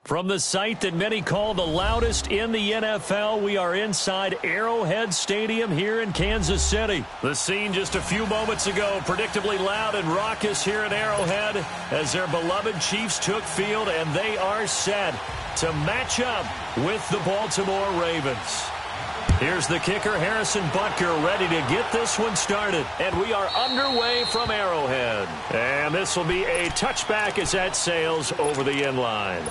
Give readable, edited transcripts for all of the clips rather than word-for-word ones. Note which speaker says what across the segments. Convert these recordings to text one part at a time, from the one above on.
Speaker 1: From the site that many call the loudest in the NFL, we are inside Arrowhead Stadium here in Kansas City. The scene just a few moments ago, predictably loud and raucous here at Arrowhead as their beloved Chiefs took field, and they are set to match up with the Baltimore Ravens. Here's the kicker, Harrison Butker, ready to get this one started. And we are underway from Arrowhead. And this will be a touchback as that sails over the end line.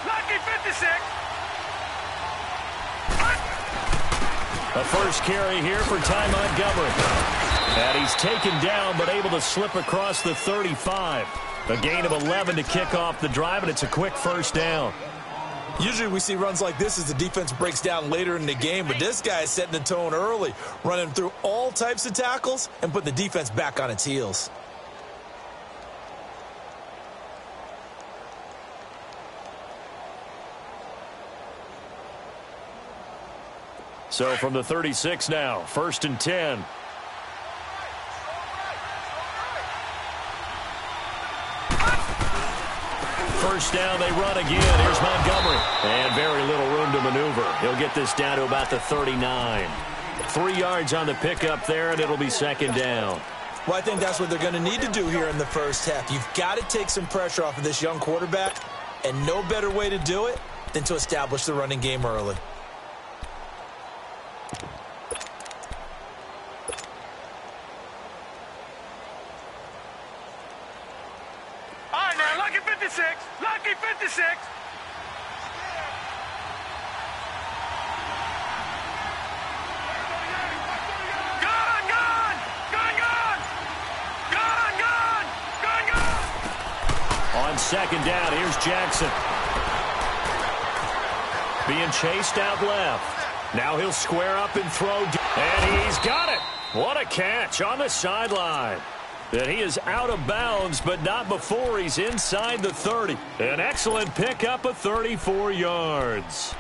Speaker 2: Lucky 56.
Speaker 1: The first carry here for Ty Montgomery. And he's taken down but able to slip across the 35. A gain of 11 to kick off the drive, and it's a quick first down.
Speaker 3: Usually we see runs like this as the defense breaks down later in the game, but this guy is setting the tone early, running through all types of tackles and putting the defense back on its heels.
Speaker 1: So from the 36 now, 1st and 10. First down, they run again. Here's Montgomery. And very little room to maneuver. He'll get this down to about the 39. 3 yards on the pickup there, and it'll be second down.
Speaker 3: Well, I think that's what they're going to need to do here in the first half. You've got to take some pressure off of this young quarterback, and no better way to do it than to establish the running game early.
Speaker 2: Lucky 56.
Speaker 1: On second down, here's Jackson. Being chased out left. Now he'll square up and throw. And he's got it. What a catch on the sideline. That he is out of bounds, but not before he's inside the 30. An excellent pickup of 34 yards.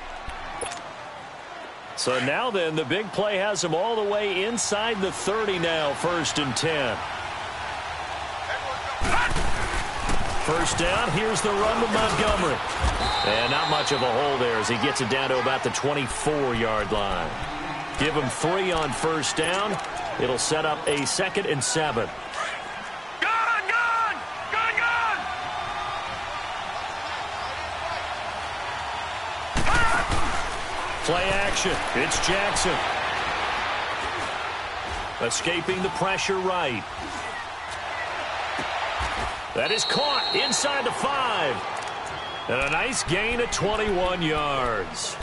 Speaker 1: So now then, the big play has him all the way inside the 30 now, 1st and 10. First down, here's the run with Montgomery. And not much of a hole there as he gets it down to about the 24-yard line. Give him 3 on first down. It'll set up a 2nd and 7. Play action. It's Jackson. Escaping the pressure right. That is caught inside the 5. And a nice gain of 21 yards.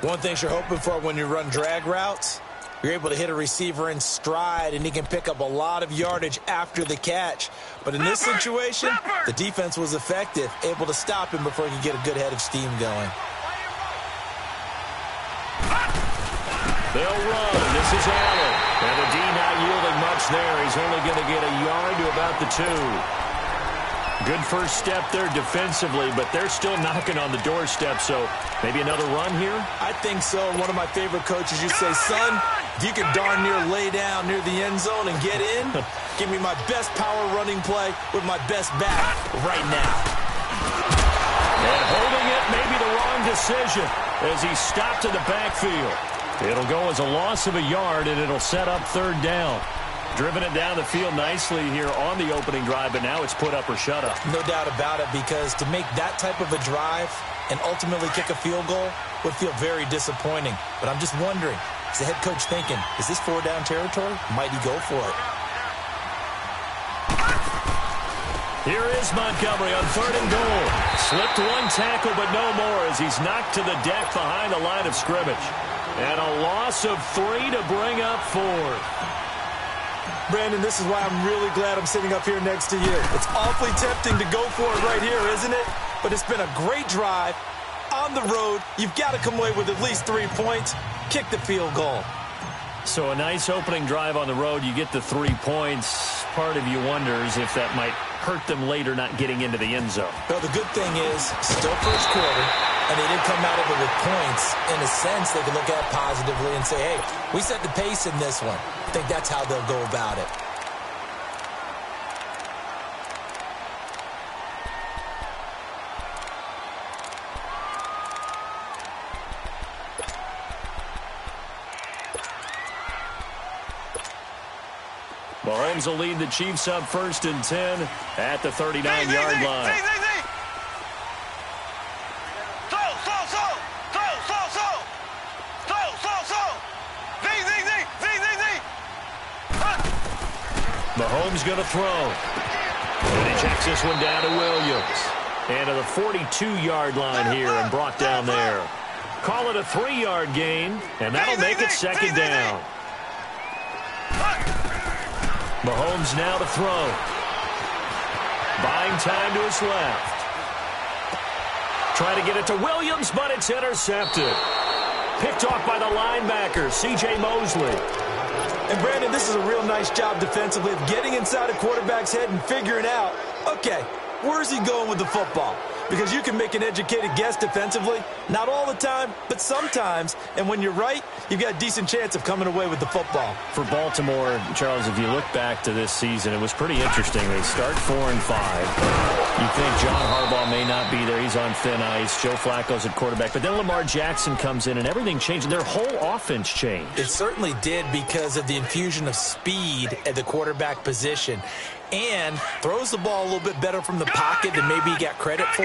Speaker 3: One thing you're hoping for when you run drag routes, You're able to hit a receiver in stride, and he can pick up a lot of yardage after the catch. But in this situation, the defense was effective, able to stop him before he could get a good head of steam going.
Speaker 1: They'll run. This is Allen. And the D not yielding much there. He's only going to get a yard to about the 2. Good first step there defensively, but they're still knocking on the doorstep, so maybe another run here?
Speaker 3: I think so. One of my favorite coaches used to say, son, if you can darn near lay down near the end zone and get in, give me my best power running play with my best back right now.
Speaker 1: And holding it may be the wrong decision as he stopped in the backfield. It'll go as a loss of a yard, and it'll set up third down. Driven it down the field nicely here on the opening drive, but now it's put up or shut up.
Speaker 3: No doubt about it, because to make that type of a drive and ultimately kick a field goal would feel very disappointing. But I'm just wondering, is the head coach thinking, is this 4-down territory? Might he go for it?
Speaker 1: Here is Montgomery on 3rd and goal. Slipped one tackle, but no more as he's knocked to the deck behind the line of scrimmage. And a loss of 3 to bring up 4.
Speaker 3: Brandon, this is why I'm really glad I'm sitting up here next to you. It's awfully tempting to go for it right here, isn't it? But it's been a great drive on the road. You've got to come away with at least 3 points. Kick the field goal.
Speaker 1: So a nice opening drive on the road. You get the 3 points. Part of you wonders if that might hurt them later not getting into the end zone.
Speaker 3: Well, the good thing is, still first quarter, and they didn't come out of it with points. In a sense, they can look at it positively and say, hey, we set the pace in this one. I think that's how they'll go about it.
Speaker 1: Mahomes will lead the Chiefs up 1st and 10 at the 39-yard line. Mahomes going to throw. And he checks this one down to Williams. And to the 42-yard line here and brought down there. Call it a 3-yard gain, and that'll make it 2nd down. Mahomes now to throw. Buying time to his left. Try to get it to Williams, but it's intercepted. Picked off by the linebacker, C.J. Mosley.
Speaker 3: And, Brandon, this is a real nice job defensively of getting inside a quarterback's head and figuring out, okay, where's he going with the football? Because you can make an educated guess defensively. Not all the time, but sometimes. And when you're right, you've got a decent chance of coming away with the football.
Speaker 1: For Baltimore, Charles, if you look back to this season, it was pretty interesting. They start 4-5. You think John Harbaugh may not be there. He's on thin ice. Joe Flacco's at quarterback. But then Lamar Jackson comes in, and everything changed. Their whole offense changed.
Speaker 3: It certainly did because of the infusion of speed at the quarterback position. And throws the ball a little bit better from the pocket than maybe he got credit for.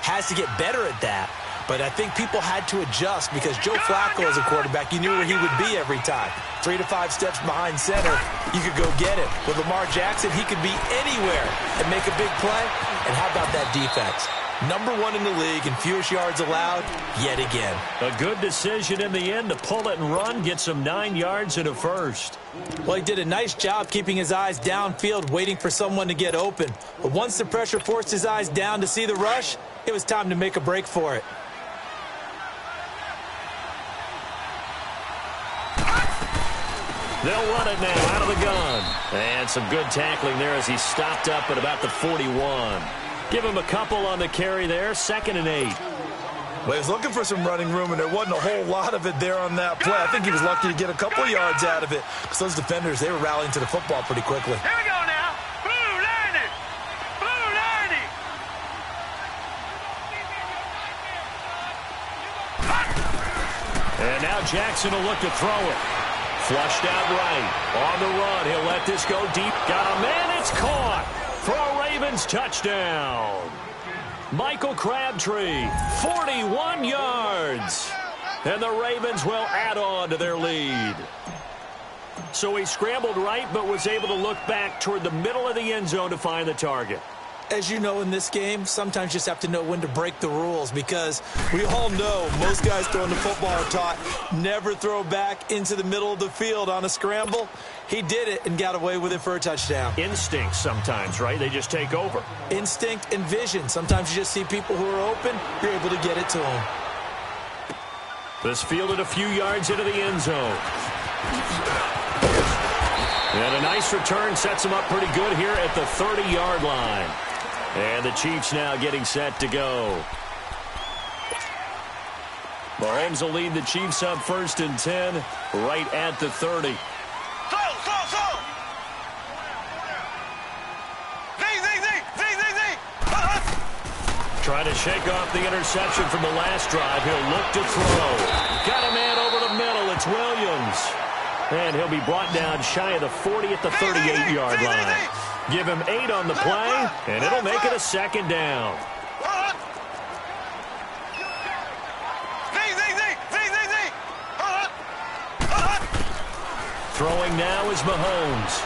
Speaker 3: Has to get better at that. But I think people had to adjust because Joe Flacco as a quarterback, you knew where he would be every time. 3 to 5 steps behind center, you could go get it. With Lamar Jackson, he could be anywhere and make a big play. And how about that defense? #1 in the league in fewest yards allowed yet again.
Speaker 1: A good decision in the end to pull it and run, get some 9 yards and a first.
Speaker 3: Well, he did a nice job keeping his eyes downfield, waiting for someone to get open. But once the pressure forced his eyes down to see the rush, it was time to make a break for it.
Speaker 1: They'll run it now out of the gun. And some good tackling there as he stopped up at about the 41. Give him a couple on the carry there, 2nd and 8.
Speaker 3: Well, he was looking for some running room, and there wasn't a whole lot of it there on that play. I think he was lucky to get a couple yards out of it because those defenders, they were rallying to the football pretty quickly.
Speaker 2: Here we go now. Blue Lightning. Blue Lightning.
Speaker 1: And now Jackson will look to throw it. Flushed out right. On the run. He'll let this go deep. Got a man. It's caught. For a Ravens touchdown. Michael Crabtree, 41 yards. And the Ravens will add on to their lead. So he scrambled right, but was able to look back toward the middle of the end zone to find the target.
Speaker 3: as you know in this game, sometimes you just have to know when to break the rules, because we all know most guys throwing the football are taught never throw back into the middle of the field on a scramble. He did it and got away with it for a touchdown.
Speaker 1: Instinct sometimes, right? They just take over.
Speaker 3: Instinct and vision. Sometimes you just see people who are open, you're able to get it to them.
Speaker 1: This fielded a few yards into the end zone. And a nice return sets him up pretty good here at the 30-yard line. And the Chiefs now getting set to go. Mahomes will lead the Chiefs up 1st and 10 right at the 30. Trying to shake off the interception from the last drive. He'll look to throw. Got a man over the middle. It's Williams. And he'll be brought down shy of the 40 at the 38-yard line. Give him 8 on the play, and it'll make it a 2nd down. Throwing now is Mahomes.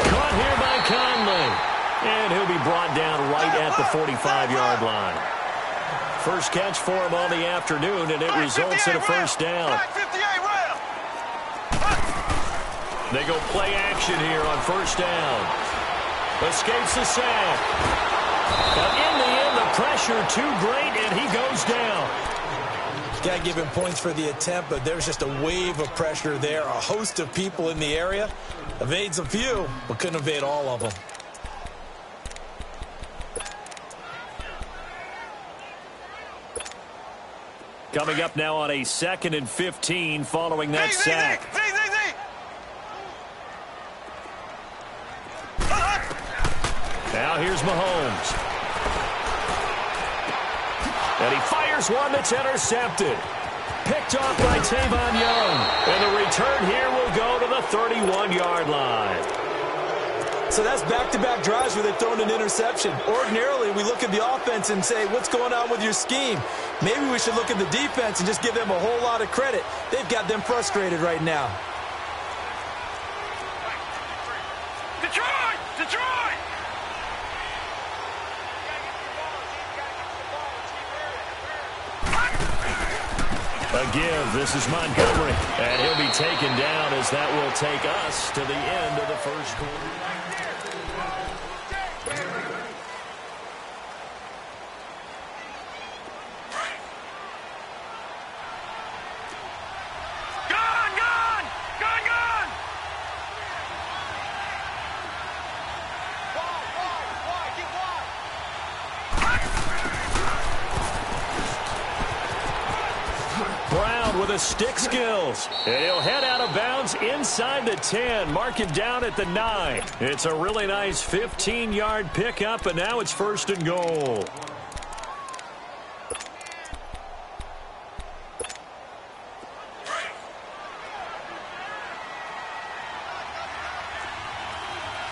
Speaker 1: Caught here by Conley. And he'll be brought down right at the 45-yard line. First catch for him on the afternoon, and it results in a 1st down. They go play action here on 1st down. Escapes the sack. But in the end, the pressure too great, and he goes down.
Speaker 3: Got to give him points for the attempt, but there's just a wave of pressure there. A host of people in the area. Evades a few, but couldn't evade all of them.
Speaker 1: Coming up now on a 2nd and 15 following that sack. Now here's Mahomes. And he fires one that's intercepted. Picked off by Tavon Young. And the return here will go to the 31-yard line.
Speaker 3: So that's back-to-back drives where they've thrown an interception. Ordinarily, we look at the offense and say, what's going on with your scheme? Maybe we should look at the defense and just give them a whole lot of credit. They've got them frustrated right now.
Speaker 2: Detroit! Detroit!
Speaker 1: A give. This is Montgomery. And he'll be taken down as that will take us to the end of the first quarter. With the stick skills. And he'll head out of bounds inside the 10. Mark him down at the 9. It's a really nice 15-yard pickup, and now it's 1st and goal.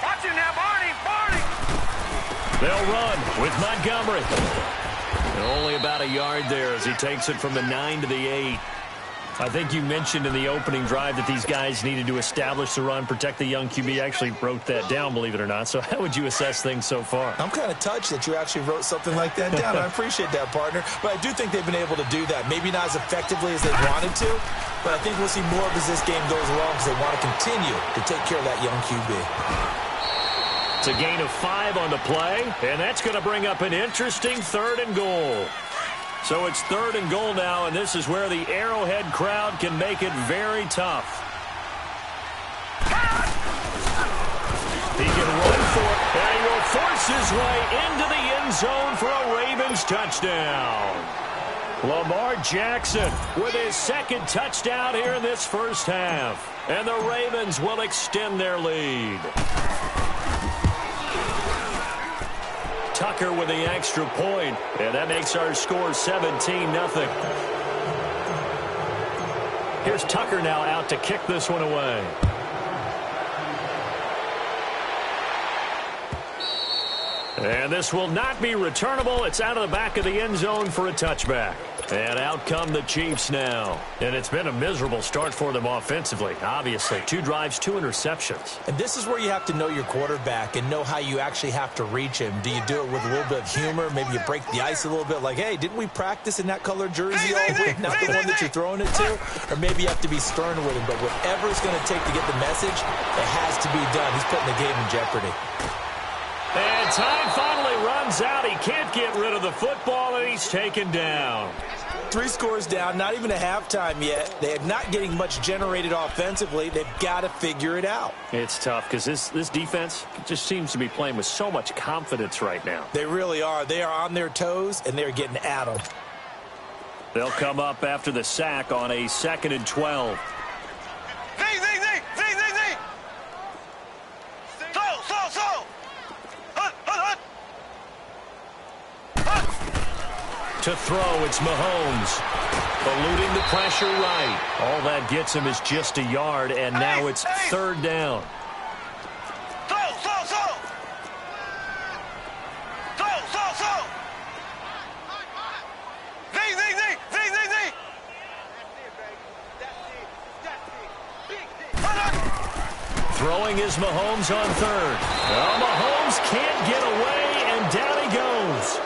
Speaker 2: Watch him now, Barney!
Speaker 1: They'll run with Montgomery. And only about a yard there as he takes it from the 9 to the 8. I think you mentioned in the opening drive that these guys needed to establish the run, protect the young QB. I actually wrote that down, believe it or not. So how would you assess things so far?
Speaker 3: I'm kind of touched that you actually wrote something like that down. I appreciate that, partner. But I do think they've been able to do that. Maybe not as effectively as they wanted to, but I think we'll see more of as this game goes along because they want to continue to take care of that young QB.
Speaker 1: It's a gain of 5 on the play, and that's going to bring up an interesting 3rd and goal. So it's 3rd and goal now, and this is where the Arrowhead crowd can make it very tough. He can run for it, and he will force his way into the end zone for a Ravens touchdown. Lamar Jackson with his 2nd touchdown here in this first half. And the Ravens will extend their lead. Tucker with the extra point, and that makes our score 17-0. Here's Tucker now out to kick this one away. And this will not be returnable. It's out of the back of the end zone for a touchback. And out come the Chiefs now. And it's been a miserable start for them offensively, obviously. 2 drives, 2 interceptions.
Speaker 3: And this is where you have to know your quarterback and know how you actually have to reach him. Do you do it with a little bit of humor? Maybe you break the ice a little bit like, hey, didn't we practice in that colored jersey all week? Not the one that you're throwing it to? Or maybe you have to be stern with him. But whatever it's going to take to get the message, it has to be done. He's putting the game in jeopardy.
Speaker 1: And time finally runs out. He can't get rid of the football, and he's taken down.
Speaker 3: 3 scores down, not even a halftime yet. They're not getting much generated offensively. They've got to figure it out.
Speaker 1: It's tough because this defense just seems to be playing with so much confidence right now.
Speaker 3: They really are. They are on their toes, and they're getting at them.
Speaker 1: They'll come up after the sack on a 2nd and 12. To throw, it's Mahomes. Eluding the pressure right. All that gets him is just a yard, and now it's 3rd down. Throwing is Mahomes on 3rd. Well, Mahomes can't get away, and down he goes.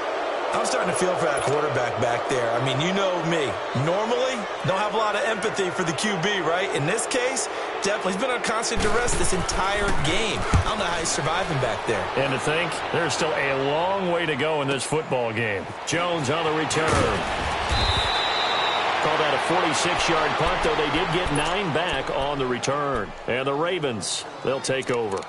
Speaker 3: I'm starting to feel for that quarterback back there. I mean, you know me. Normally, don't have a lot of empathy for the QB, right? In this case, definitely. He's been on constant duress this entire game. I don't know how he's surviving back there.
Speaker 1: And to think, there's still a long way to go in this football game. Jones on the return. Called that a 46-yard punt, though they did get 9 back on the return. And the Ravens, they'll take over.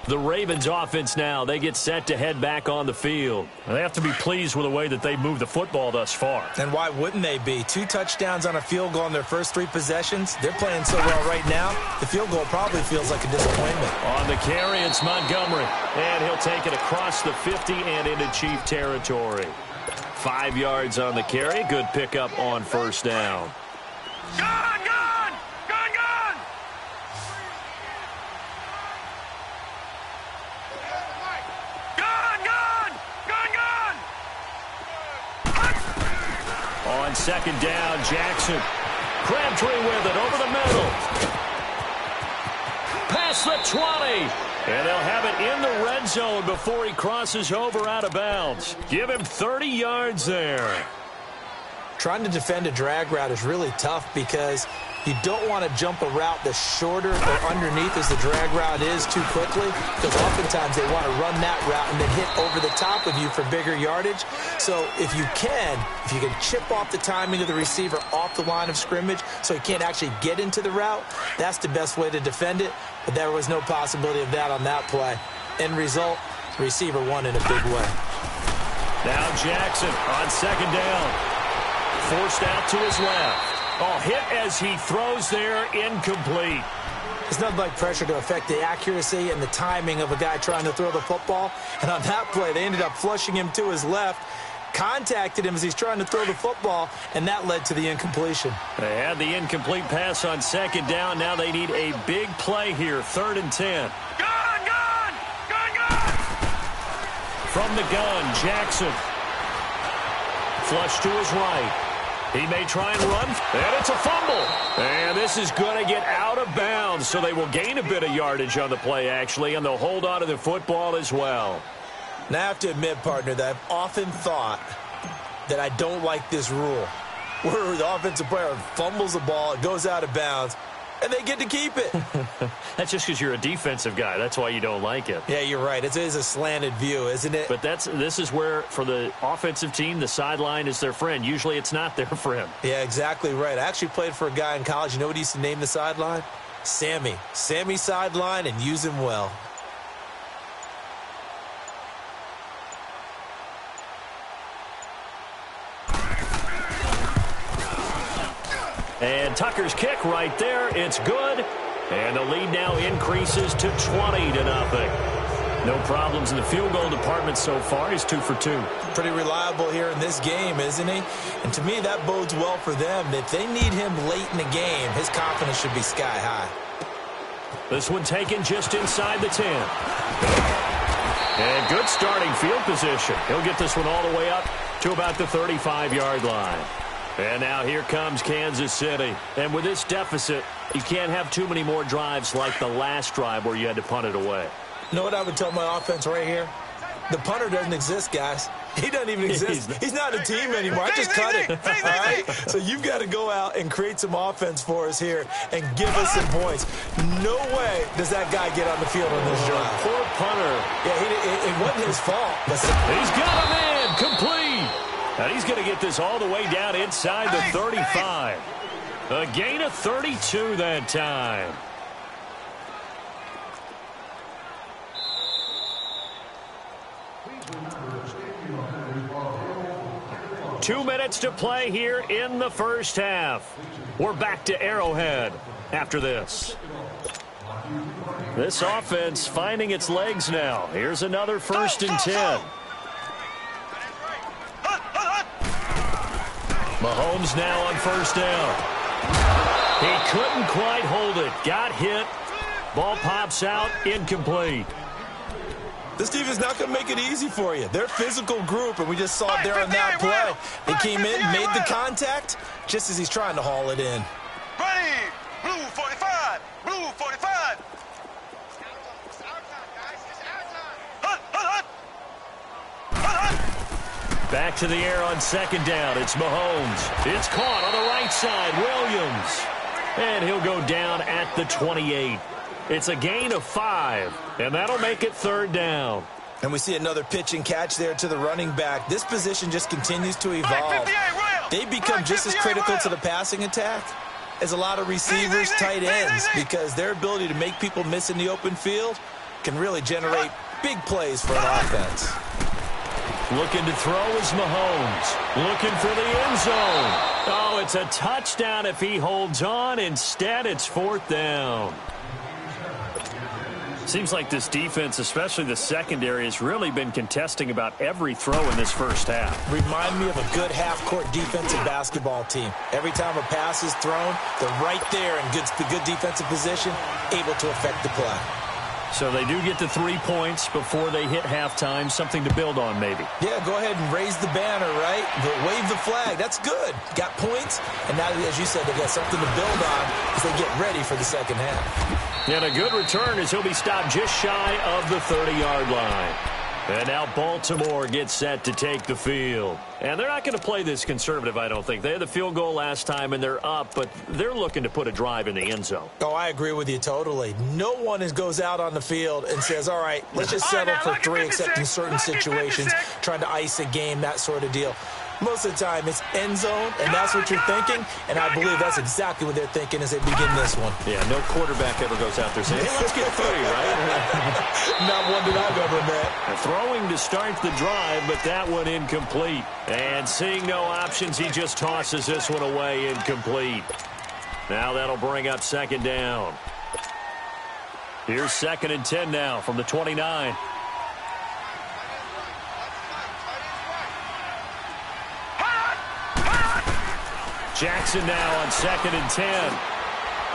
Speaker 1: The Ravens offense now, they get set to head back on the field. They have to be pleased with the way that they moved the football thus far.
Speaker 3: And why wouldn't they be? 2 touchdowns on a field goal in their first 3 possessions. They're playing so well right now, the field goal probably feels like a disappointment.
Speaker 1: On the carry, it's Montgomery. And he'll take it across the 50 and into Chief territory. 5 yards on the carry. Good pickup on 1st down. On 2nd down, Jackson. Crabtree with it over the middle. Past the 20. And they'll have it in the red zone before he crosses over out of bounds. Give him 30 yards there.
Speaker 3: Trying to defend a drag route is really tough because you don't want to jump a route that's shorter or underneath as the drag route is too quickly, because oftentimes they want to run that route and then hit over the top of you for bigger yardage. So if you can chip off the timing of the receiver off the line of scrimmage so he can't actually get into the route, that's the best way to defend it. But there was no possibility of that on that play. End result, the receiver won in a big way.
Speaker 1: Now Jackson on 2nd down. Forced out to his left. Oh, hit as he throws there, incomplete.
Speaker 3: It's nothing like pressure to affect the accuracy and the timing of a guy trying to throw the football. And on that play, they ended up flushing him to his left, contacted him as he's trying to throw the football, and that led to the incompletion.
Speaker 1: They had the incomplete pass on 2nd down. Now they need a big play here, 3rd and 10.
Speaker 2: Gun!
Speaker 1: From the gun, Jackson. Flush to his right. He may try and run, and it's a fumble. And this is going to get out of bounds, so they will gain a bit of yardage on the play, actually, and they'll hold on to the football as well.
Speaker 3: Now, I have to admit, partner, that I've often thought that I don't like this rule, where the offensive player fumbles the ball, it goes out of bounds, and they get to keep it.
Speaker 1: That's just because you're a defensive guy. That's why you don't like it.
Speaker 3: Yeah, you're right. It is a slanted view, isn't it?
Speaker 1: But this is where, for the offensive team, the sideline is their friend. Usually it's not their friend.
Speaker 3: Yeah, exactly right. I actually played for a guy in college. You know what he used to name the sideline? Sammy. Sammy sideline, and use him well.
Speaker 1: And Tucker's kick right there. It's good. And the lead now increases to 20-0. No problems in the field goal department so far. He's 2 for 2.
Speaker 3: Pretty reliable here in this game, isn't he? And to me, that bodes well for them. If they need him late in the game, his confidence should be sky high.
Speaker 1: This one taken just inside the 10. And good starting field position. He'll get this one all the way up to about the 35-yard line. And now here comes Kansas City. And with this deficit, you can't have too many more drives like the last drive where you had to punt it away.
Speaker 3: You know what I would tell my offense right here? The punter doesn't exist, guys. He doesn't even exist. He's not a team anymore. I just cut it. All right? So you've got to go out and create some offense for us here and give us some points. No way does that guy get on the field on this drive.
Speaker 1: Poor punter.
Speaker 3: Yeah, it wasn't his fault.
Speaker 1: He's got a man complete. And he's going to get this all the way down inside the 35. A gain of 32 that time. Two minutes to play here in the first half. We're back to Arrowhead after this. This offense finding its legs now. Here's another 1st and 10. Mahomes now on 1st down. He couldn't quite hold it. Got hit. Ball pops out. Incomplete.
Speaker 3: This team is not going to make it easy for you. They're a physical group, and we just saw it there on that play. They came in, made the contact, just as he's trying to haul it in.
Speaker 2: Ready, blue 45, blue 45.
Speaker 1: Back to the air on 2nd down. It's Mahomes. It's caught on the right side. Williams. And he'll go down at the 28. It's a gain of 5, and that'll make it 3rd down.
Speaker 3: And we see another pitch and catch there to the running back. This position just continues to evolve. They become just as critical to the passing attack as a lot of receivers, tight ends, because their ability to make people miss in the open field can really generate big plays for an offense.
Speaker 1: Looking to throw is Mahomes. Looking for the end zone. Oh, it's a touchdown if he holds on. Instead, it's 4th down. Seems like this defense, especially the secondary, has really been contesting about every throw in this first half.
Speaker 3: Remind me of a good half-court defensive basketball team. Every time a pass is thrown, they're right there in good defensive position, able to affect the play.
Speaker 1: So they do get the 3 points before they hit halftime, something to build on maybe.
Speaker 3: Yeah, go ahead and raise the banner, right? Wave the flag. That's good. Got points, and now, as you said, they got something to build on as they get ready for the second half.
Speaker 1: And a good return as he'll be stopped just shy of the 30-yard line. And now Baltimore gets set to take the field. And they're not going to play this conservative, I don't think. They had the field goal last time, and they're up, but they're looking to put a drive in the end zone.
Speaker 3: Oh, I agree with you totally. No one goes out on the field and says, all right, let's just settle for 3, except in certain situations, trying to ice a game, that sort of deal. Most of the time, it's end zone, and that's what you're thinking, and I believe that's exactly what they're thinking as they begin this one.
Speaker 1: Yeah, no quarterback ever goes out there saying, hey, let's get 3, right?
Speaker 3: Not one that I've ever met.
Speaker 1: Throwing to start the drive, but that one incomplete. And seeing no options, he just tosses this one away, incomplete. Now that'll bring up 2nd down. Here's 2nd and 10 now from the 29. Jackson now on 2nd and 10.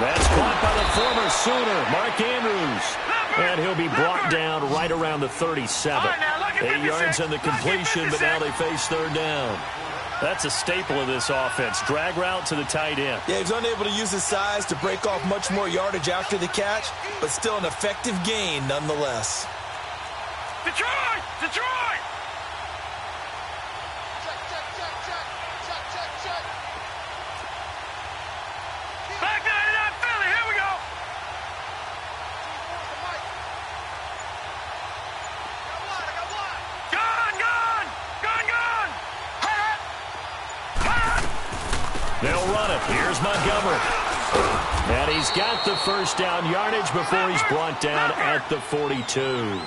Speaker 1: That's caught by the former Sooner, Mark Andrews. And he'll be brought down right around the 37. 8 yards on the completion, but now they face 3rd down. That's a staple of this offense. Drag route to the tight end.
Speaker 3: Yeah, he's unable to use his size to break off much more yardage after the catch, but still an effective gain nonetheless.
Speaker 2: Detroit! Detroit! Back down to that Philly. Here we go.
Speaker 1: They'll run it. Here's Montgomery. And he's got the 1st down yardage before he's brought down at the 42.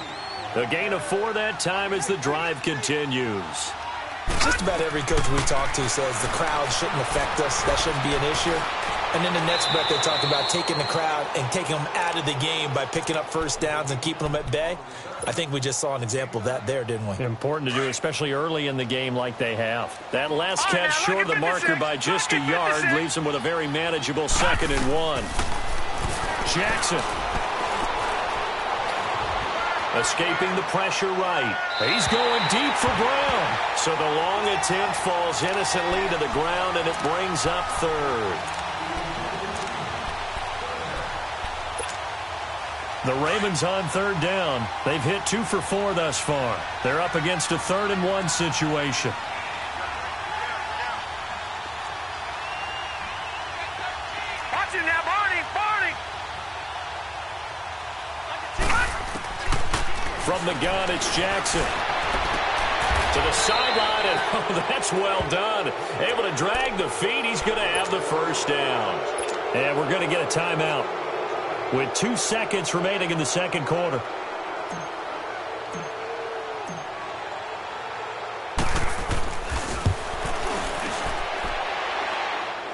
Speaker 1: A gain of 4 that time as the drive continues.
Speaker 3: Just about every coach we talk to says the crowd shouldn't affect us. That shouldn't be an issue. And in the next breath, they talk about taking the crowd and taking them out of the game by picking up 1st downs and keeping them at bay. I think we just saw an example of that there, didn't we?
Speaker 1: Important to do, especially early in the game like they have. That last catch short of the marker by just a yard leaves them with a very manageable 2nd and 1. Jackson. Escaping the pressure right. He's going deep for Brown. So the long attempt falls innocently to the ground, and it brings up third. The Ravens on third down. They've hit 2 for 4 thus far. They're up against a 3rd and 1 situation.
Speaker 2: Watch him now, Barney! Barney!
Speaker 1: From the gun, it's Jackson. To the sideline, and oh, that's well done. Able to drag the feet. He's going to have the first down. And we're going to get a timeout with 2 seconds remaining in the second quarter.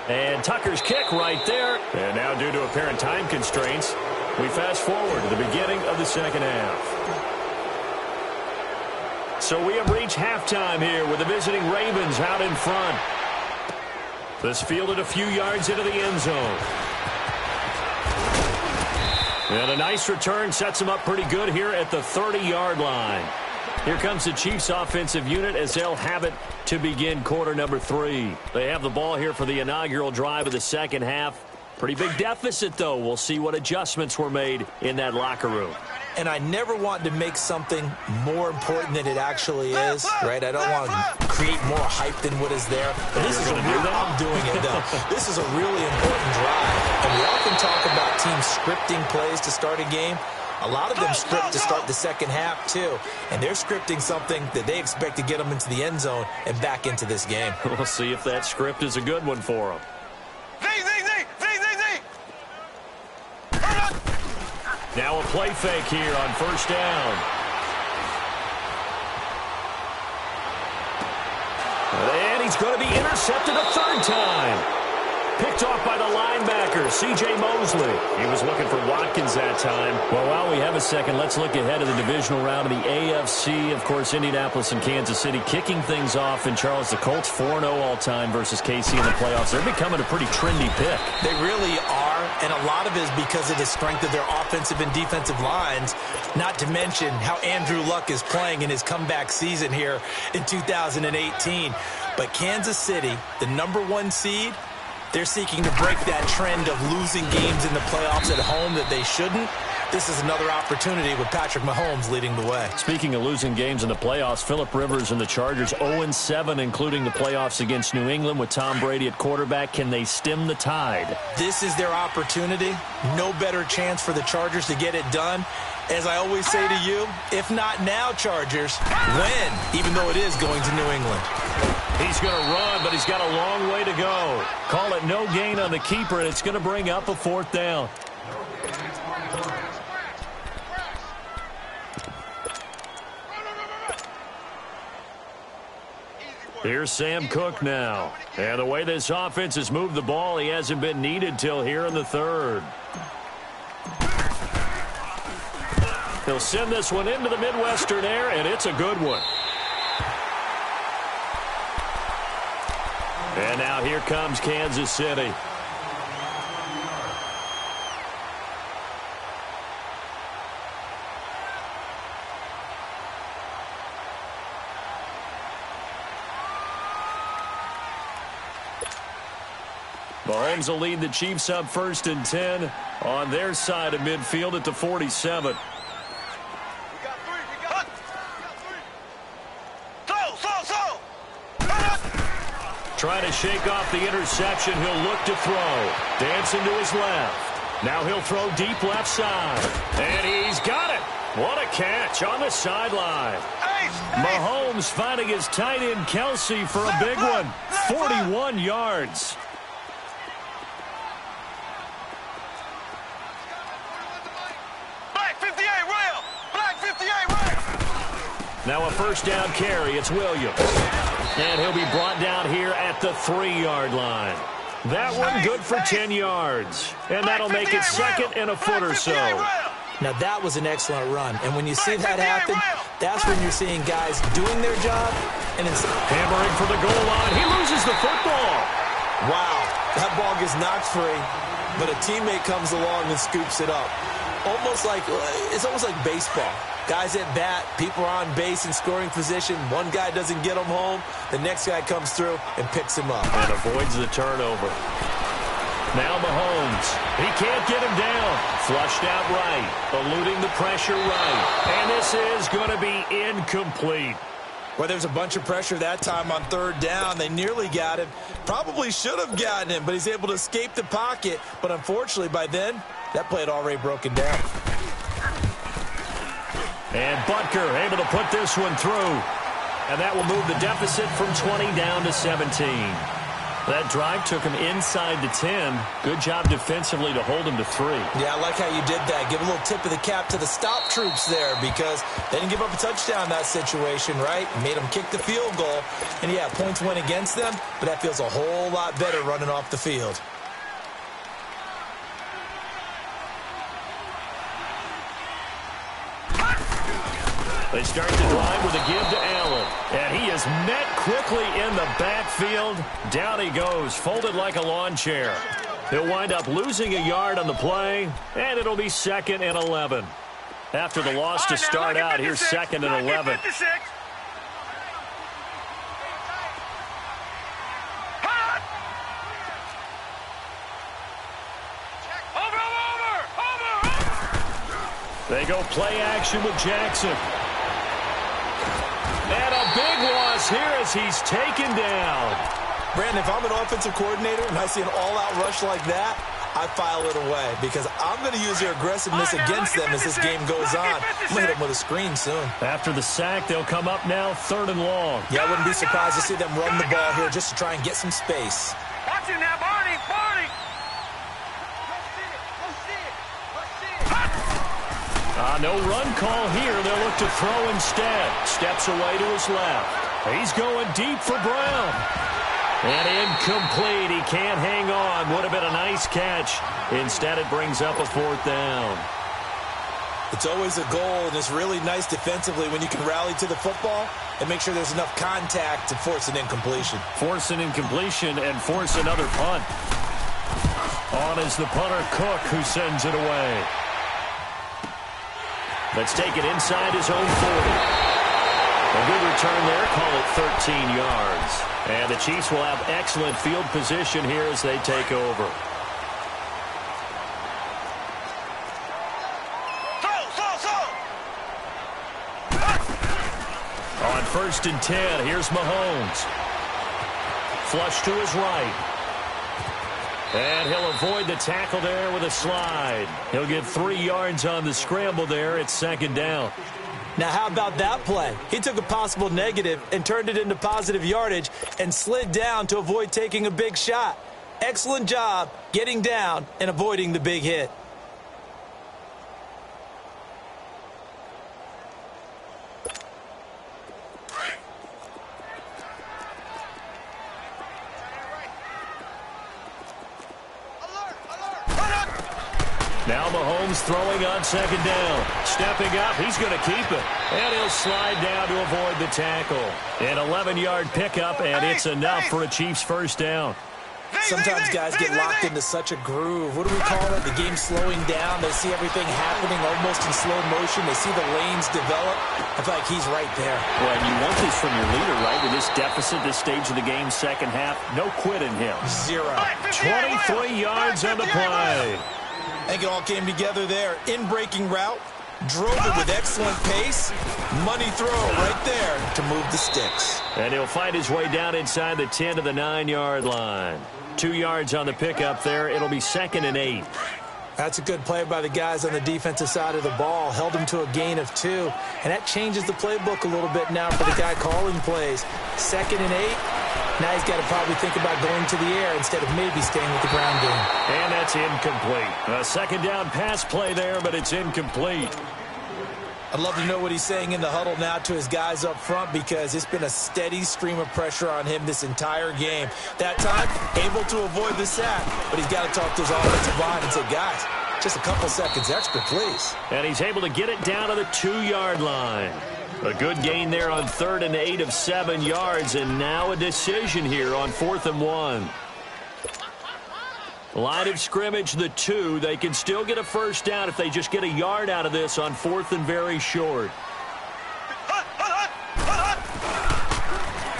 Speaker 1: And Tucker's kick right there. And now due to apparent time constraints, we fast forward to the beginning of the second half. So we have reached halftime here with the visiting Ravens out in front. This fielded a few yards into the end zone. And a nice return sets them up pretty good here at the 30-yard line. Here comes the Chiefs offensive unit as they'll have it to begin quarter number 3. They have the ball here for the inaugural drive of the second half. Pretty big deficit, though. We'll see what adjustments were made in that locker room.
Speaker 3: And I never want to make something more important than it actually is, right? I don't want to create more hype than what is there. But this is a real, I'm doing it, though. This is a really important drive. And we often talk about teams scripting plays to start a game. A lot of them script to start the second half, too. And they're scripting something that they expect to get them into the end zone and back into this game.
Speaker 1: We'll see if that script is a good one for them. Now a play fake here on first down. And he's going to be intercepted a 3rd time. Picked off by the linebacker, C.J. Mosley. He was looking for Watkins that time. Well, while we have a second, let's look ahead of the divisional round of the AFC. Of course, Indianapolis and Kansas City kicking things off. And, Charles, the Colts 4-0 all-time versus KC in the playoffs. They're becoming a pretty trendy pick.
Speaker 3: They really are, and a lot of it is because of the strength of their offensive and defensive lines, not to mention how Andrew Luck is playing in his comeback season here in 2018. But Kansas City, the #1 seed, they're seeking to break that trend of losing games in the playoffs at home that they shouldn't. This is another opportunity with Patrick Mahomes leading the way.
Speaker 1: Speaking of losing games in the playoffs, Phillip Rivers and the Chargers 0-7, including the playoffs against New England with Tom Brady at quarterback. Can they stem the tide?
Speaker 3: This is their opportunity. No better chance for the Chargers to get it done. As I always say to you, if not now, Chargers, when? Even though it is going to New England.
Speaker 1: He's going to run, but he's got a long way to go. Call it no gain on the keeper, and it's going to bring up a 4th down. Here's Sam Cook now. And the way this offense has moved the ball, he hasn't been needed till here in the 3rd. He'll send this one into the Midwestern air, and it's a good one. And now here comes Kansas City. Mahomes will lead the Chiefs up 1st and 10 on their side of midfield at the 47. Trying to shake off the interception. He'll look to throw. Dancing to his left. Now he'll throw deep left side. And he's got it. What a catch on the sideline. Mahomes finding his tight end Kelsey for a big one. 41 yards. Now a 1st down carry. It's Williams. And he'll be brought down here at the 3-yard line. That one good for 10 yards. And that'll make it 2nd and a foot or so.
Speaker 3: Now that was an excellent run. And when you see that happen, that's when you're seeing guys doing their job. And it's
Speaker 1: hammering for the goal line. He loses the football.
Speaker 3: Wow. That ball gets knocked free. But a teammate comes along and scoops it up. It's almost like baseball. Guys at bat, people are on base in scoring position. One guy doesn't get him home. The next guy comes through and picks him up.
Speaker 1: And avoids the turnover. Now Mahomes. He can't get him down. Flushed out right. Eluding the pressure right. And this is going to be incomplete.
Speaker 3: Well, there's a bunch of pressure that time on third down. They nearly got him. Probably should have gotten him, but he's able to escape the pocket. But unfortunately, by then, that play had already broken down.
Speaker 1: And Butker able to put this one through. And that will move the deficit from 20 down to 17. That drive took him inside the 10. Good job defensively to hold him to 3.
Speaker 3: Yeah, I like how you did that. Give a little tip of the cap to the stop troops there because they didn't give up a touchdown in that situation, right? Made them kick the field goal. And, yeah, points went against them, but that feels a whole lot better running off the field.
Speaker 1: They start the drive with a give to Allen. And he is met quickly in the backfield. Down he goes, folded like a lawn chair. He'll wind up losing a yard on the play, and it'll be 2nd and 11. After the loss to start out, here's 2nd and 11. They go play action with Jackson. And a big loss here as he's taken down.
Speaker 3: Brandon, if I'm an offensive coordinator and I see an all-out rush like that, I file it away because I'm going to use their aggressiveness against them as this game goes on. I'm going to hit them with a screen soon.
Speaker 1: After the sack, they'll come up now 3rd and long.
Speaker 3: Yeah, I wouldn't be surprised to see them run the ball here just to try and get some space.
Speaker 2: Watch him now, Barney, Barney.
Speaker 1: No run call here. They'll look to throw instead. Steps away to his left. He's going deep for Brown. And incomplete. He can't hang on. Would have been a nice catch. Instead, it brings up a 4th down.
Speaker 3: It's always a goal, and it's really nice defensively when you can rally to the football and make sure there's enough contact to force an incompletion.
Speaker 1: Force an incompletion and force another punt. On is the punter, Cook, who sends it away. Let's take it inside his own 40. A good return there. Call it 13 yards. And the Chiefs will have excellent field position here as they take over. On 1st and 10, here's Mahomes. Flush to his right. And he'll avoid the tackle there with a slide. He'll get 3 yards on the scramble there. It's 2nd down.
Speaker 3: Now, how about that play? He took a possible negative and turned it into positive yardage and slid down to avoid taking a big shot. Excellent job getting down and avoiding the big hit.
Speaker 1: Now Mahomes throwing on 2nd down. Stepping up, he's going to keep it. And he'll slide down to avoid the tackle. An 11-yard pickup, and it's enough for a Chiefs 1st down.
Speaker 3: Sometimes guys get locked into such a groove. What do we call it? The game slowing down. They see everything happening almost in slow motion. They see the lanes develop. I feel like he's right there.
Speaker 1: Well, and you want this from your leader, right? With this deficit, this stage of the game, 2nd half, no quit in him.
Speaker 3: 0.
Speaker 1: 23 yards on the play.
Speaker 3: I think it all came together there. In-breaking route. Drove it with excellent pace. Money throw right there to move the sticks.
Speaker 1: And he'll find his way down inside the 10 to the 9-yard line. 2 yards on the pickup there. It'll be 2nd and 8.
Speaker 3: That's a good play by the guys on the defensive side of the ball. Held him to a gain of 2. And that changes the playbook a little bit now for the guy calling plays. 2nd and 8. Now he's got to probably think about going to the air instead of maybe staying with the ground game.
Speaker 1: And that's incomplete. A 2nd down pass play there, but it's incomplete.
Speaker 3: I'd love to know what he's saying in the huddle now to his guys up front because it's been a steady stream of pressure on him this entire game. That time, able to avoid the sack, but he's got to talk to his offensive line and say, guys, just a couple seconds extra, please.
Speaker 1: And he's able to get it down to the 2-yard line. A good gain there on 3rd and 8 of 7 yards, and now a decision here on 4th and 1. Line of scrimmage, the 2. They can still get a first down if they just get a yard out of this on 4th and very short.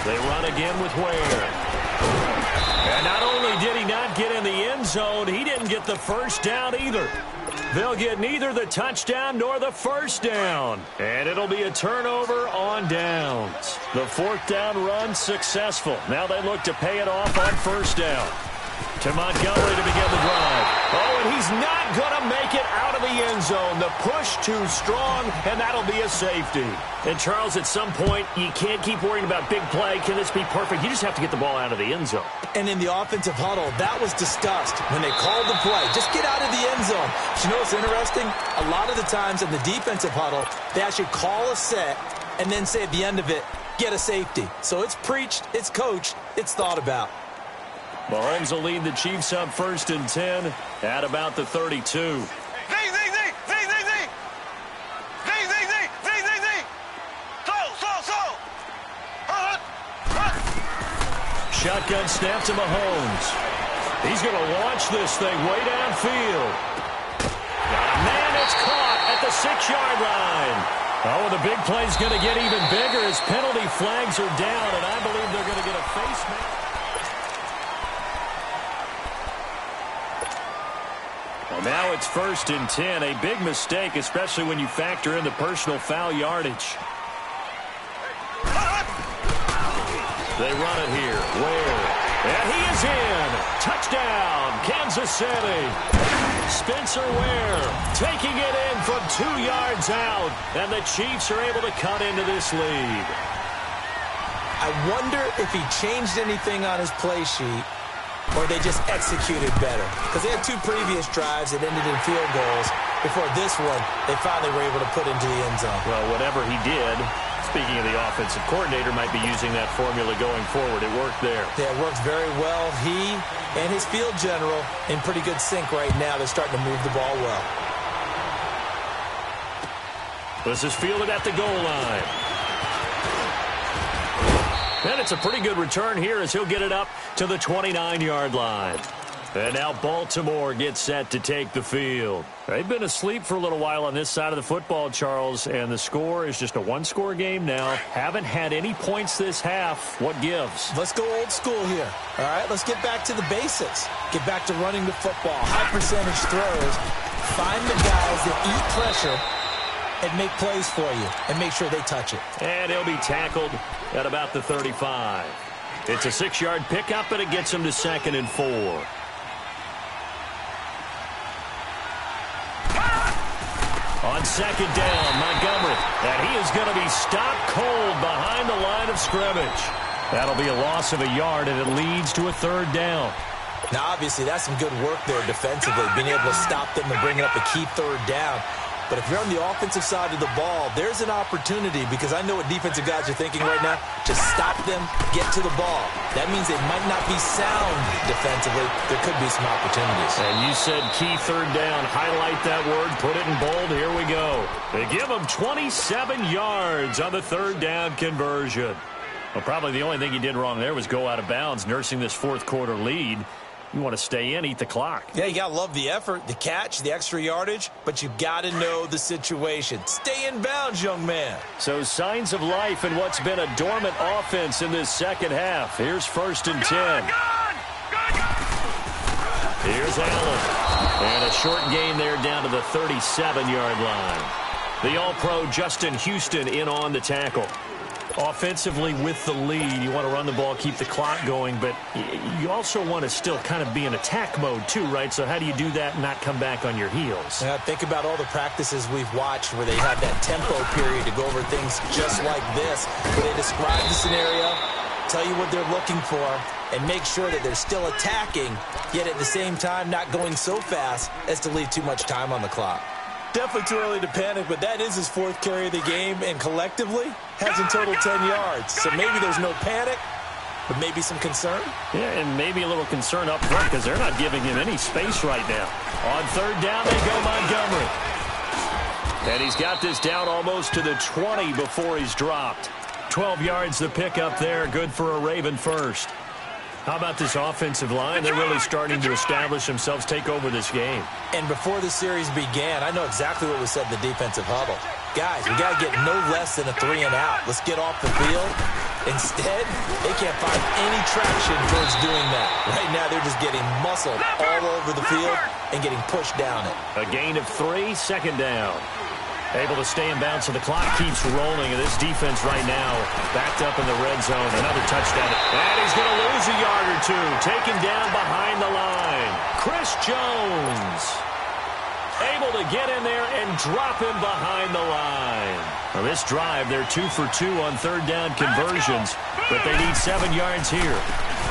Speaker 1: They run again with Ware. And not only did he not get in the end zone, he didn't get the first down either. They'll get neither the touchdown nor the first down. And it'll be a turnover on downs. The 4th down run successful. Now they look to pay it off on first down. To Montgomery to begin the drive. Oh, and he's not going to make it out of the end zone. The push too strong, and that'll be a safety. And, Charles, at some point, you can't keep worrying about big play. Can this be perfect? You just have to get the ball out of the end zone.
Speaker 3: And in the offensive huddle, that was discussed when they called the play. Just get out of the end zone. But you know what's interesting? A lot of the times in the defensive huddle, they actually call a set and then say at the end of it, get a safety. So it's preached, it's coached, it's thought about.
Speaker 1: Mahomes will lead the Chiefs up 1st and 10 at about the 32. Shotgun snap to Mahomes. He's going to launch this thing way downfield. Man, it's caught at the 6-yard line. Oh, the big play's going to get even bigger as penalty flags are down, and I believe they're going to get a face mask. Well, now it's 1st and 10. A big mistake, especially when you factor in the personal foul yardage. They run it here. Ware. And he is in. Touchdown, Kansas City. Spencer Ware taking it in from 2 yards out. And the Chiefs are able to cut into this lead.
Speaker 3: I wonder if he changed anything on his play sheet or they just executed better. Because they had 2 previous drives that ended in field goals. Before this one, they finally were able to put into the end zone.
Speaker 1: Well, whatever he did, speaking of the offensive coordinator, might be using that formula going forward. It worked there.
Speaker 3: Yeah, it works very well. He and his field general in pretty good sync right now. They're starting to move the ball well.
Speaker 1: This is fielded at the goal line. And it's a pretty good return here as he'll get it up to the 29-yard line. And now Baltimore gets set to take the field. They've been asleep for a little while on this side of the football, Charles, and the score is just a 1-score game now. Haven't had any points this half. What gives?
Speaker 3: Let's go old school here. All right, let's get back to the basics. Get back to running the football, high percentage throws. Find the guys that eat pressure and make plays for you and make sure they touch it.
Speaker 1: And he'll be tackled at about the 35. It's a 6-yard pickup, and it gets him to 2nd and 4. On 2nd down, Montgomery. And he is going to be stopped cold behind the line of scrimmage. That'll be a loss of a yard, and it leads to a 3rd down.
Speaker 3: Now, obviously, that's some good work there defensively, being able to stop them and bring up a key 3rd down. But if you're on the offensive side of the ball, there's an opportunity because I know what defensive guys are thinking right now. Just stop them, get to the ball. That means they might not be sound defensively. There could be some opportunities.
Speaker 1: And you said key 3rd down. Highlight that word. Put it in bold. Here we go. They give them 27 yards on the 3rd down conversion. Well, probably the only thing he did wrong there was go out of bounds, nursing this 4th quarter lead. You want to stay in, eat the clock.
Speaker 3: Yeah, you got to love the effort, the catch, the extra yardage, but you got to know the situation. Stay in bounds, young man.
Speaker 1: So signs of life in what's been a dormant offense in this 2nd half. Here's 1st and 10. Here's Allen. And a short gain there down to the 37-yard line. The All-Pro Justin Houston in on the tackle. Offensively with the lead, you want to run the ball, keep the clock going, but you also want to still kind of be in attack mode too, right? So how do you do that and not come back on your heels?
Speaker 3: Think about all the practices we've watched where they have that tempo period to go over things just like this, where they describe the scenario, tell you what they're looking for, and make sure that they're still attacking, yet at the same time not going so fast as to leave too much time on the clock. Definitely too early to panic, but that is his 4th carry of the game, and collectively has in total 10 yards. So maybe there's no panic, but maybe some concern.
Speaker 1: Yeah, and maybe a little concern up front because they're not giving him any space right now. On 3rd down, they go Montgomery. And he's got this down almost to the 20 before he's dropped. 12 yards the pickup there, good for a Raven first. How about this offensive line? They're really starting to establish themselves, take over this game.
Speaker 3: And before the series began, I know exactly what was said in the defensive huddle. Guys, we got to get no less than a 3 and out. Let's get off the field. Instead, they can't find any traction towards doing that. Right now, they're just getting muscled all over the field and getting pushed down it.
Speaker 1: A gain of 3, second down. Able to stay in bounds, so the clock keeps rolling, and this defense right now backed up in the red zone. Another touchdown. And he's going to lose a yard or two. Taken down behind the line. Chris Jones able to get in there and drop him behind the line. Now this drive, they're 2 for 2 on third down conversions, but they need 7 yards here.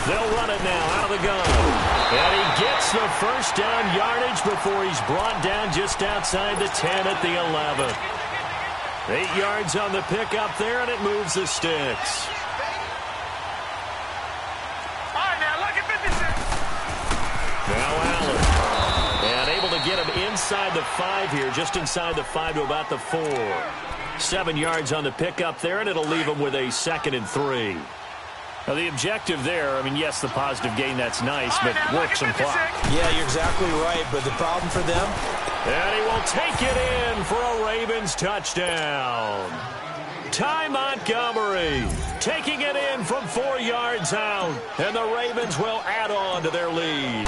Speaker 1: They'll run it now out of the gun. And he gets the first down yardage before he's brought down just outside the 10 at the 11. 8 yards on the pickup there, and it moves the sticks.
Speaker 2: All right, now look at 56.
Speaker 1: Now Allen. And able to get him inside the 5 here, just inside the 5 to about the 4. 7 yards on the pickup there, and it'll leave him with a 2nd and 3. Now, the objective there, I mean, yes, the positive gain, that's nice, but work some clock.
Speaker 3: Yeah, you're exactly right, but the problem for them?
Speaker 1: And he will take it in for a Ravens touchdown. Ty Montgomery taking it in from 4 yards out, and the Ravens will add on to their lead.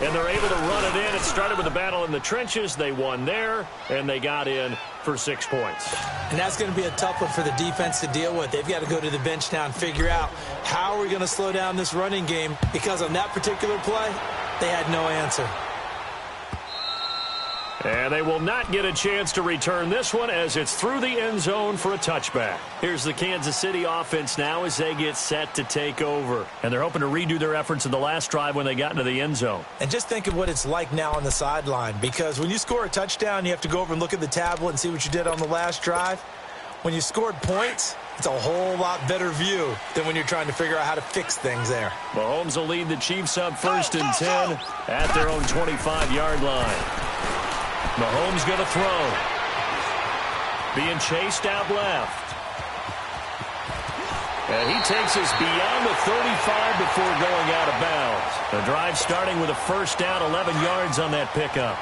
Speaker 1: And they're able to run it in. It started with a battle in the trenches. They won there, and they got in for 6 points.
Speaker 3: And that's going to be a tough one for the defense to deal with. They've got to go to the bench now and figure out how are we going to slow down this running game, because on that particular play, they had no answer.
Speaker 1: And they will not get a chance to return this one as it's through the end zone for a touchback. Here's the Kansas City offense now as they get set to take over. And they're hoping to redo their efforts in the last drive when they got into the end zone.
Speaker 3: And just think of what it's like now on the sideline, because when you score a touchdown, you have to go over and look at the tablet and see what you did on the last drive. When you scored points, it's a whole lot better view than when you're trying to figure out how to fix things there.
Speaker 1: Mahomes will lead the Chiefs up 1st and 10 at their own 25-yard line. Mahomes going to throw. Being chased out left. And he takes us beyond the 35 before going out of bounds. The drive starting with a first down, 11 yards on that pickup.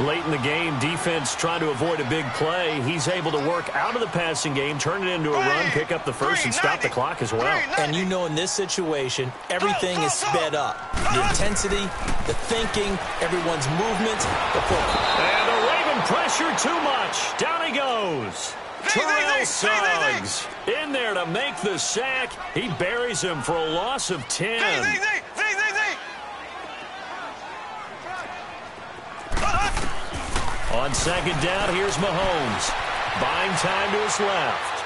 Speaker 1: Late in the game, defense trying to avoid a big play. He's able to work out of the passing game, turn it into a run, pick up the first, and stop the clock as well.
Speaker 3: And you know in this situation, everything is sped up. The intensity, the thinking, everyone's movement, the focus.
Speaker 1: And the Raven pressure too much. Down he goes. Terrell Suggs in there to make the sack. He buries him for a loss of 10. On second down, here's Mahomes. Buying time to his left.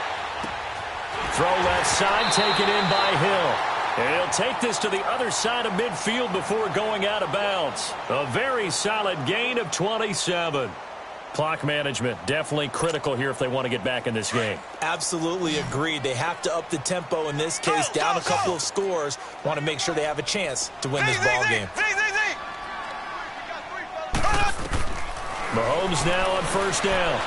Speaker 1: Throw left side, taken in by Hill. And he'll take this to the other side of midfield before going out of bounds. A very solid gain of 27. Clock management definitely critical here if they want to get back in this game.
Speaker 3: Absolutely agreed. They have to up the tempo in this case, down a couple of scores. Want to make sure they have a chance to win this ball game.
Speaker 1: Mahomes now on first down.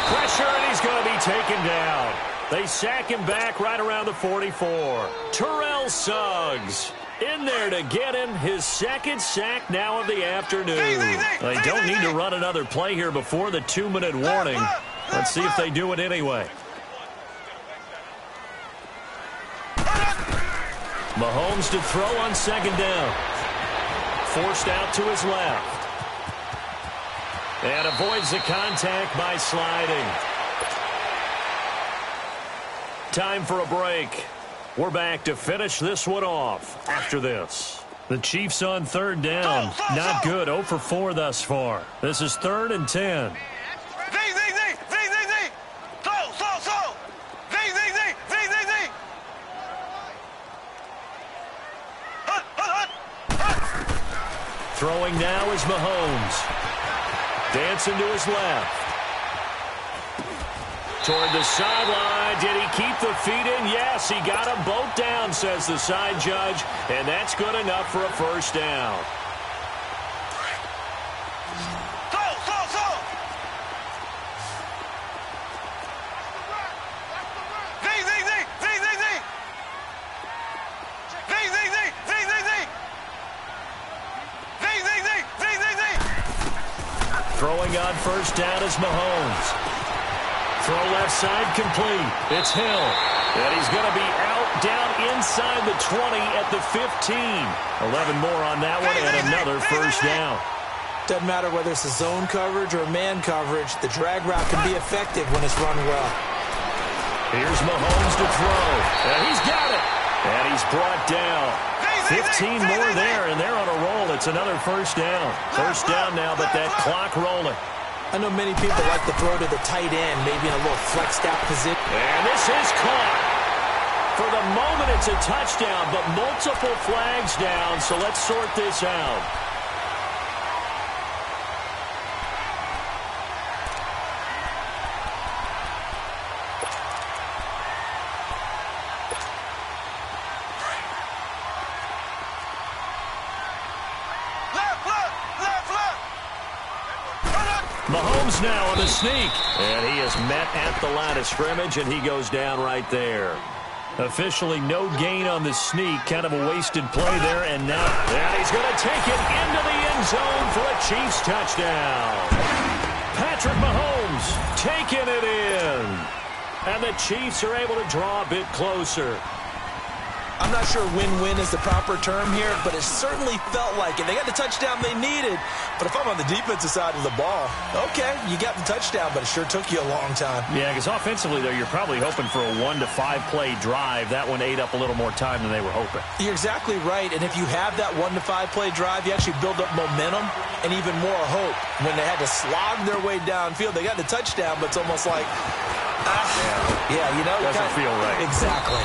Speaker 1: Pressure, and he's going to be taken down. They sack him back right around the 44. Terrell Suggs in there to get him his second sack now of the afternoon. They don't need to run another play here before the 2-minute warning. Let's see if they do it anyway. Mahomes to throw on second down. Forced out to his left. And avoids the contact by sliding. Time for a break. We're back to finish this one off after this. The Chiefs on third down. Not good. 0 for 4 thus far. This is 3rd and 10. Throwing now is Mahomes. Dancing to his left. Toward the sideline. Did he keep the feet in? Yes, he got them both down, says the side judge. And that's good enough for a first down. Throwing on first down is Mahomes. Throw left side complete. It's Hill. And he's going to be out down inside the 20 at the 15. 11 more on that one and another first down.
Speaker 3: Doesn't matter whether it's a zone coverage or man coverage, the drag route can be effective when it's run well.
Speaker 1: Here's Mahomes to throw. And he's got it. And he's brought down. 15 more there, and they're on a roll. It's another first down. First down now, but that clock rolling.
Speaker 3: I know many people like to throw to the tight end, maybe in a little flexed out position.
Speaker 1: And this is caught. For the moment, it's a touchdown, but multiple flags down, so let's sort this out. Mahomes now on the sneak. And he is met at the line of scrimmage, and he goes down right there. Officially no gain on the sneak. Kind of a wasted play there. And now he's going to take it into the end zone for a Chiefs touchdown. Patrick Mahomes taking it in. And the Chiefs are able to draw a bit closer.
Speaker 3: I'm not sure win-win is the proper term here, but it certainly felt like it. They got the touchdown they needed, but if I'm on the defensive side of the ball, okay, you got the touchdown, but it sure took you a long time.
Speaker 1: Yeah, because offensively, though, you're probably hoping for a 1 to 5 play drive. That one ate up a little more time than they were hoping.
Speaker 3: You're exactly right, and if you have that 1 to 5 play drive, you actually build up momentum and even more hope. When they had to slog their way downfield, they got the touchdown, but it's almost like, you know.
Speaker 1: Doesn't feel right.
Speaker 3: Exactly.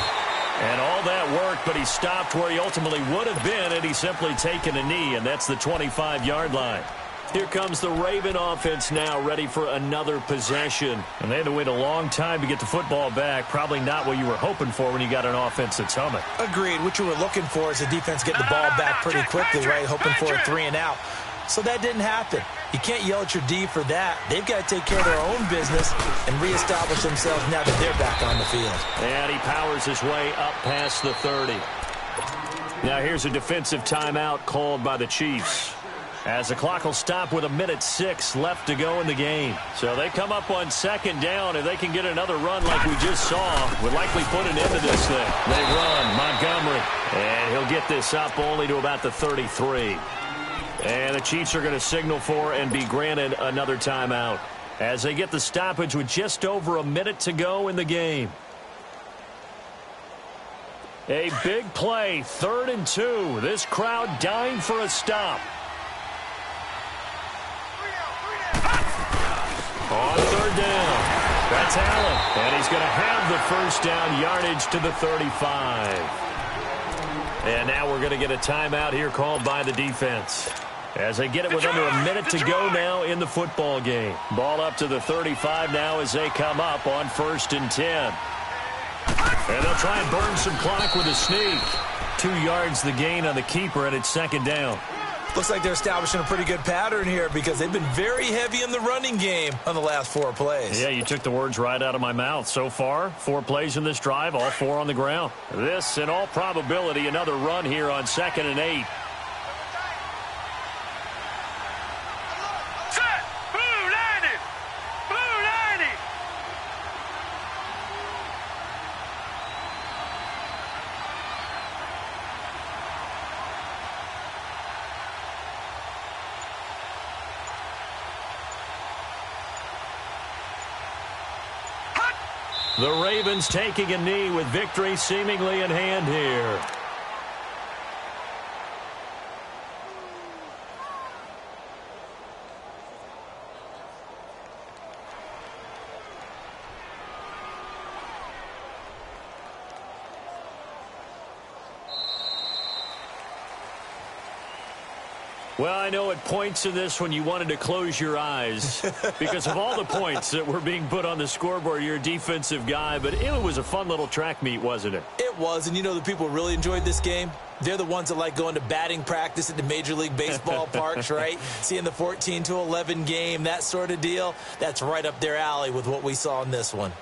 Speaker 1: And all that work, but he stopped where he ultimately would have been, and he's simply taken a knee, and that's the 25-yard line. Here comes the Raven offense now, ready for another possession. And they had to wait a long time to get the football back. Probably not what you were hoping for when you got an offense that's humming.
Speaker 3: Agreed. What you were looking for is the defense getting the ball back pretty quickly, right? Hoping for a 3 and out. So that didn't happen. You can't yell at your D for that. They've got to take care of their own business and reestablish themselves now that they're back on the field.
Speaker 1: And he powers his way up past the 30. Now here's a defensive timeout called by the Chiefs, as the clock will stop with 1:06 left to go in the game. So they come up on second down. If they can get another run like we just saw, would likely put an end to this thing. They run Montgomery, and he'll get this up only to about the 33. And the Chiefs are going to signal for and be granted another timeout as they get the stoppage with just over a minute to go in the game. A big play, 3rd and 2. This crowd dying for a stop. On 3rd down, that's Allen. And he's going to have the first down yardage to the 35. And now we're going to get a timeout here called by the defense, as they get it with under a minute to go now in the football game. Ball up to the 35 now as they come up on 1st and 10. And they'll try and burn some clock with a sneak. 2 yards the gain on the keeper, and it's 2nd down.
Speaker 3: Looks like they're establishing a pretty good pattern here because they've been very heavy in the running game on the last 4 plays.
Speaker 1: Yeah, you took the words right out of my mouth. So far, 4 plays in this drive, all 4 on the ground. This, in all probability, another run here on 2nd and 8. The Ravens taking a knee with victory seemingly in hand here. Well, I know at points in this when you wanted to close your eyes because of all the points that were being put on the scoreboard. You're a defensive guy, but it was a fun little track meet, wasn't it?
Speaker 3: It was, and you know the people who really enjoyed this game? They're the ones that like going to batting practice at the Major League Baseball parks, right? Seeing the 14-11 game, that sort of deal. That's right up their alley with what we saw in this one.